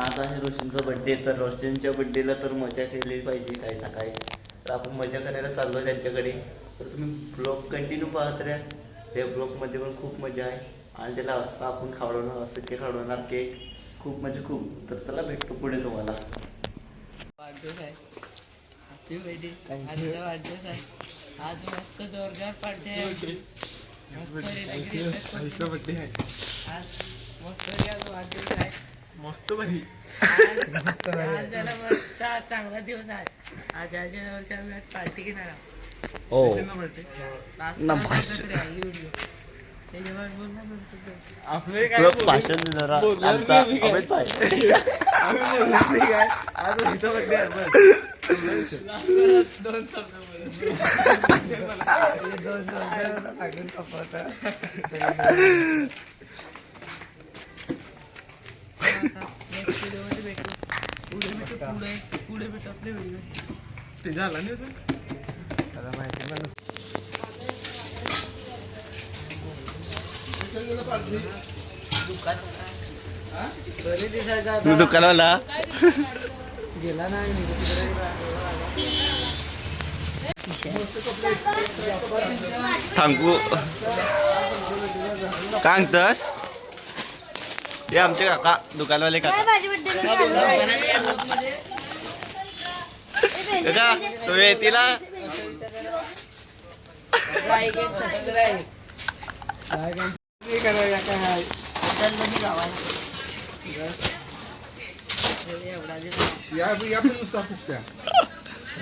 आता हे रोशनचा बड्डे, तर रोशनच्या बड्डेला तर मजा केली पाहिजे काही ना काही. तर आपण मजा करायला चाललो आहे त्यांच्याकडे. तर तुम्ही ब्लॉग कंटिन्यू पाहत राहा. त्या ब्लॉगमध्ये पण खूप मजा आहे आणि त्याला असं आपण खावडवणार, असं केक खावडवणार, केक खूप म्हणजे खूप. तर चला भेटतो पुढे तुम्हाला. वाढदिवस आहे. Happy birthday. आजचा वाढदिवस आहे. आज मस्त जोरदार पार्टी आहे. मस्त बर्थडे आहे. आज मस्त आज वाढदिवस आहे. मस्त भारी. आज त्याला मस्त चांगला दिवस आहे. आज याच्या जवळच्या आम्ही आज पार्टी घेणार आहोत. हो त्याच्यावर बोल ना नंतर. आपले काय भाषण जरा आमचा अमित भाई. काय आज रोहितचा बर्थडे आहे बस. दोन शब्द बोल. दोन सांगून कपवता. नेक्स्ट व्हिडिओमध्ये भेटू. पुढे भेटू आपल्या व्हिडिओ. ते झालं नाही अजून. तू दुकानाला गेला ना थांबू काय सांगतस? हे आमचे काका दुकानवाले काका. काका तुम्ही येतील ना?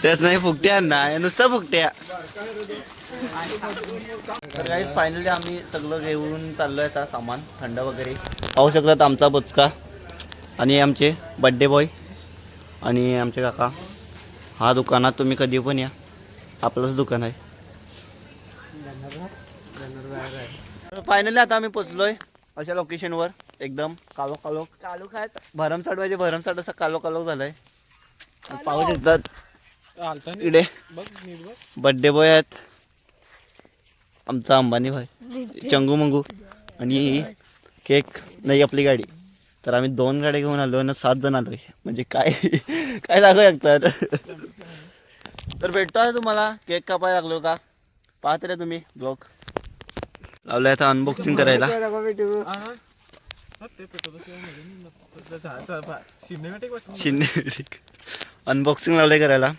तेच नाही फुकट्या नाही नुसतं फुकट्या. तर काहीच फायनली आम्ही सगळं घेऊन चाललोय आता सामान थंड वगैरे. पाहू शकतात आमचा बुचका आणि आमचे बड्डे बॉय आणि आमचे काका. हा दुकानात तुम्ही कधी पण या, आपलंच दुकान आहे. फायनली आता आम्ही पोचलोय अशा लोकेशनवर. एकदम कालो खात भरमसाठ म्हणजे भरमसाठ असं कालो झालंय. पाहू शकतात इकडे बड्डे बॉय आहेत आमचा अंबानी भाई, चंगू मंगू आणि केक नाही आपली गाडी. तर आम्ही 2 गाड्या घेऊन आलो आणि 7 जण आलोय. म्हणजे काय काय दाखवू शकतात. तर भेटतो आहे तुम्हाला. केक कापायला लागलो का पाहत रे तुम्ही ब्लॉग लावलाय आता अनबॉक्सिंग करायला. सिनेमॅटिक अनबॉक्सिंग लावलंय करायला.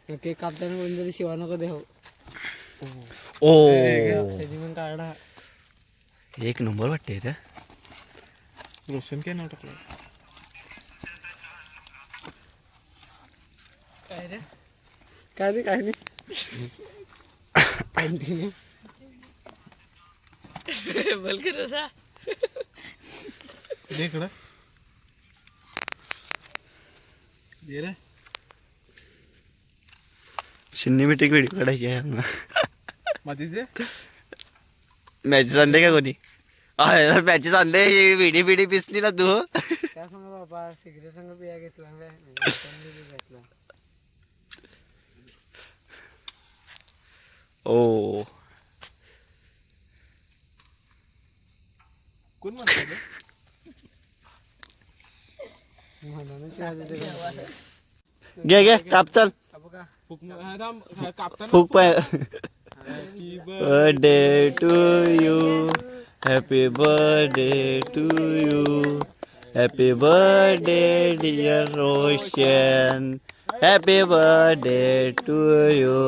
केक कापताना कोणतरी शिवा नको देऊ. ओ पण काढा. एक नंबर वाटते रे. रोशन काय नाव टाकलं? काय रे काय नाही कंटिन्यू बोल कर रसा. इकडं दे रे. सिनेमॅटिक व्हिडिओ काढायची आहे. मध्येच दे. मॅचेस आणले का कोणी? मॅचेस आणले. व्हिडिओ बिडिओ पिसली ना तू. काय सांगा बाबा सिगरेट संग बिया घेतला घेतला. ओ कोण म्हणतो? घे काप चल. फुक पाय. Birthday to you, happy birthday to you, happy birthday dear Roshan, happy birthday to you.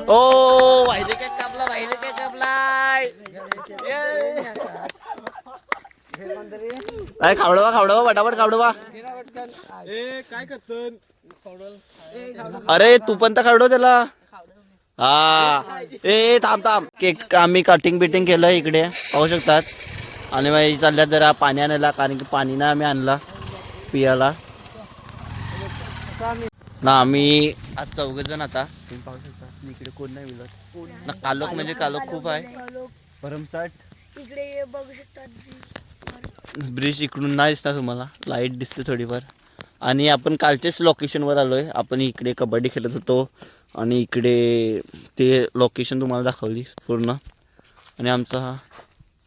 ओ वाहिले काय कापलाय. काय खावडवा पटापट खावडवा. ए काय करतो? अरे तू पण तर खावडव त्याला. हा ए थांब. केक आम्ही कटिंग बिटिंग केलं इकडे पाहू शकतात. आणि मग चालल्यात जरा पाणी आणायला, कारण की पाणी ना आम्ही आणला पियाला ना. आम्ही आज 4 जण आता तुम्ही पाहू शकता. इकडे कोण नाही मिळत ना. कालोख म्हणजे कालोख खूप आहे. भरमसाठ इकडे बघू शकतात. ब्रिज इकडून नाही दिसणार तुम्हाला, लाईट दिसते थोडीफार. आणि आपण कालचेच लोकेशनवर आलो आहे. आपण इकडे कबड्डी खेळत होतो आणि इकडे ते लोकेशन तुम्हाला दाखवली पूर्ण. आणि आमचा हा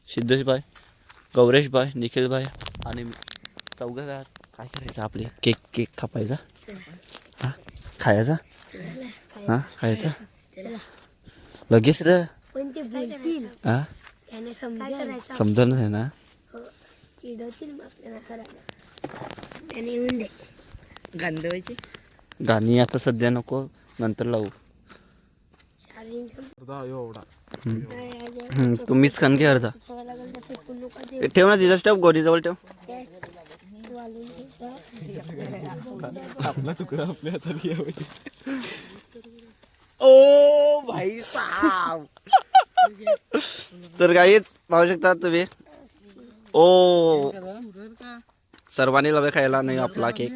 सिद्धेशभाई, गौरेशभाई, निखिलभाई आणि 4 जण काय करायचं आपले केक केक कापायचा हा खायचा हा खायचा लगेच रे पण ते बोलतील हा त्याने समजा समजलं नाही ना चिडवतील मग आपल्याला करायला त्याने येऊन दे गांधवायची गाणी आता सध्या नको नंतर लावू चार्जिंग एवढा तुम्हीच खान घे अर्धा लागेल तर फेकून नको दे ठेव ना तिचा स्टेप गोरीजवळ ठेव वालून घे आपला तुकडा आपल्या हातात घ्यावा ओ भाई साहब तर काहीच पाहू शकता तुम्ही ओ सर्वांनी लवे खायला नाही आपला केक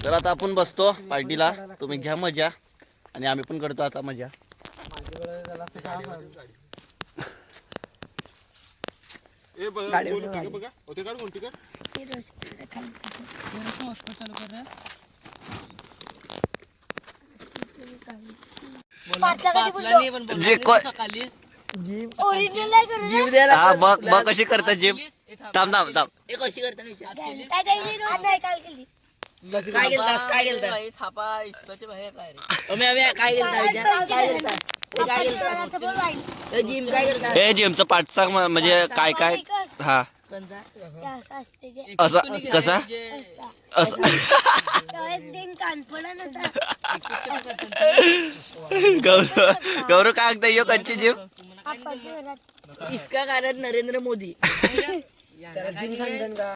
तर आता आपण बसतो पार्टीला तुम्ही घ्या मजा आणि आम्ही पण करतो आता मजा बघा होते काढ कोणती काढ जे ओरिजिनल आहे करू जीव द्यायला हा बघ बघ कशी करतात जिम थांब थांब थांब एक कशी करता विचार काय नाही काल केली काय केलतास काय केलता थापा इस्पाच्या बाहेर काय रे आम्ही काय केलता विचार काय केलता ते काय केलता जिम काय करता हे जिमचं पाठ सांग म्हणजे काय काय हा असं असते ते असं कसा असं दिन कानपणा नव्हता गौरव गौरव काय सांगता यो कंची जिम आपण घरात इसका कारण नरेंद्र मोदी जिम समजन का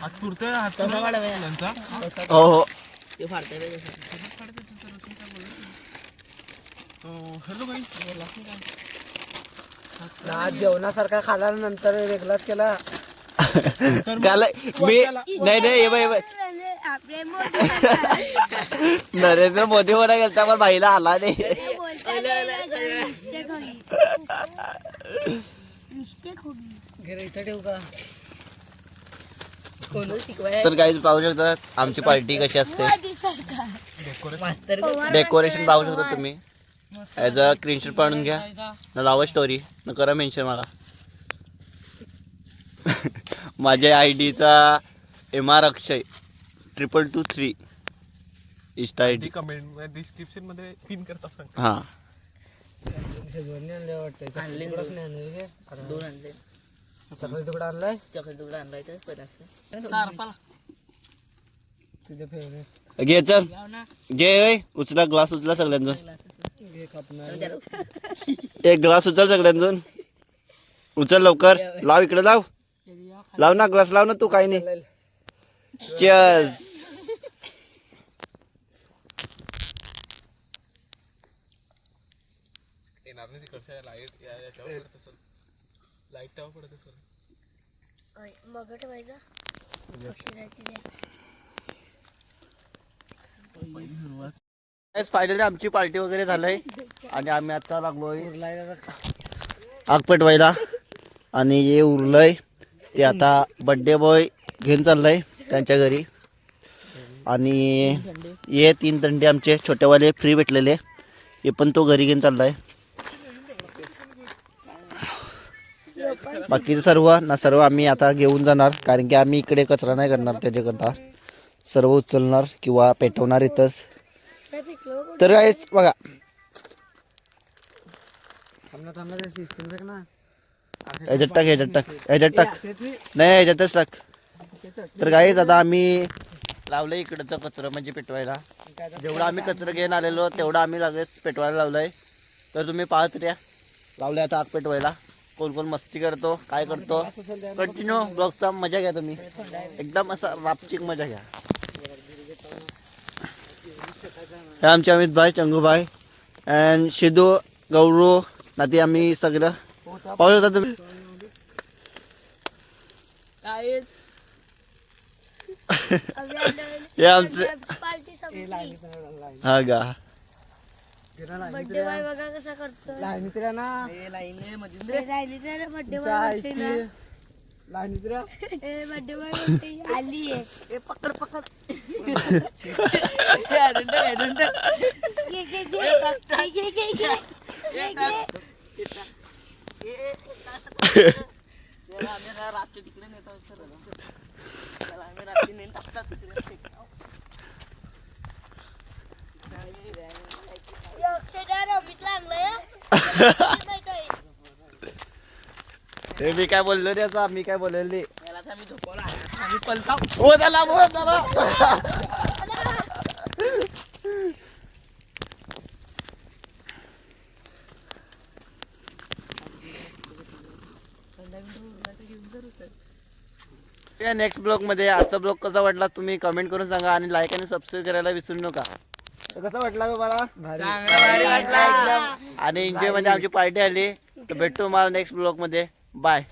हात पुरतोय हात तसा वाढवा त्यांचा हो हो ते फाडतंय पाहिजे हॅलो बाई आज जेवणासारखा खाला नंतर वेगळाच केला काल मी नाही नाही हे बाई आपले नरेंद्र मोदी होणार गेलता पण बाईला आला नाही मिस्टेक होगी घरी इथं ठेवू का कोण शिकवाय तर काहीच पाहू शकता आमची पार्टी कशी असते मास्तर डेकोरेशन पाहू शकता तुम्ही ॲज अ स्क्रीनशॉट पाडून घ्या न लावा स्टोरी न करा मेन्शन मला माझ्या आय डीचा MR Akshay 2223 Insta I D comment description मध्ये पिन करता सांग हां शेजवानी आणले वाटतं आणले तुकडाच नाही आणले रे दोन आणले चकली तुकडा आणलाय चॉकलेट तुकडा आणलाय तर पन्नास तुझे फेवरेट घे चल घे उचला ग्लास उचला सगळ्यांजून घे कापणार एक ग्लास उचल सगळ्यांजून उचल लवकर लाव इकडे लाव लाव ना ग्लास लाव ना तू काही नाही चीयर्स येणार नाही तिकडच्या लाईट याच्यावर पडत असेल लाईट टावर पडत असेल मग ठेवायचा फायनली आमची पार्टी वगैरे झालंय आणि आम्ही आता लागलोय आग पेटवायला आणि हे उरलंय ते आता बड्डे बॉय घेऊन चाललंय त्यांच्या घरी आणि हे 3 दंडे आमचे छोटेवाले फ्री भेटलेले हे पण तो घरी घेऊन चाललाय बाकीचं सर्व आम्ही आता घेऊन जाणार कारण की आम्ही इकडे कचरा नाही करणार त्याच्याकरता सर्व उचलणार किंवा पेटवणार इथंच तर काय बघा थांबना सिस्टम बघ ना ह्याच्यात टाक नाही ह्याच्यातच टाक तर काहीच आता आम्ही लावलं इकडचं कचरं म्हणजे पेटवायला जेवढं आम्ही कचरं घेऊन आलेलो तेवढं आम्ही लगेच पेटवायला लावलंय तर तुम्ही पाहत द्या लावलंय आता आग पेटवायला कोण कोण मस्ती करतो काय करतो कंटिन्यू ब्लॉगचा मजा घ्या तुम्ही एकदम असा रापचिक मजा घ्या हे आमचे अमित भाई चंगू भाई अँड शिदू गौरव नाती आम्ही सगळं पाहू शकता तुम्ही काय हे आमचे पार्टी संपली हा गा बर्थडे बॉय बघा कसा करतो लाईनीत रे ना लाईन मध्ये राहिली तर बर्थडे बॉय लाईनीत रे बर्थडे बॉय आली आहे ए पकड पकड घे, घे, घे. घे, घे, घे, घे. घे, घे. रात्री तिकडे नेतो त्याला आम्ही रात्री नेऊन टाकतात तिकडे ते मी काय बोललो रे आता मी काय बोलेल नाही याला तर आम्ही झोपवला आम्ही पलकाव ओ त्याला बोल त्याला नेक्स्ट ब्लॉग मध्ये आजचा ब्लॉग कसा वाटला तुम्ही कमेंट करून सांगा आणि लाईक आणि सबस्क्राईब करायला विसरू नका तर कसा वाटला तुम्हाला भारी वाटला एकदम आणि एन्जॉय मध्ये आमची पार्टी आली तर भेटतो मला नेक्स्ट ब्लॉग मध्ये बाय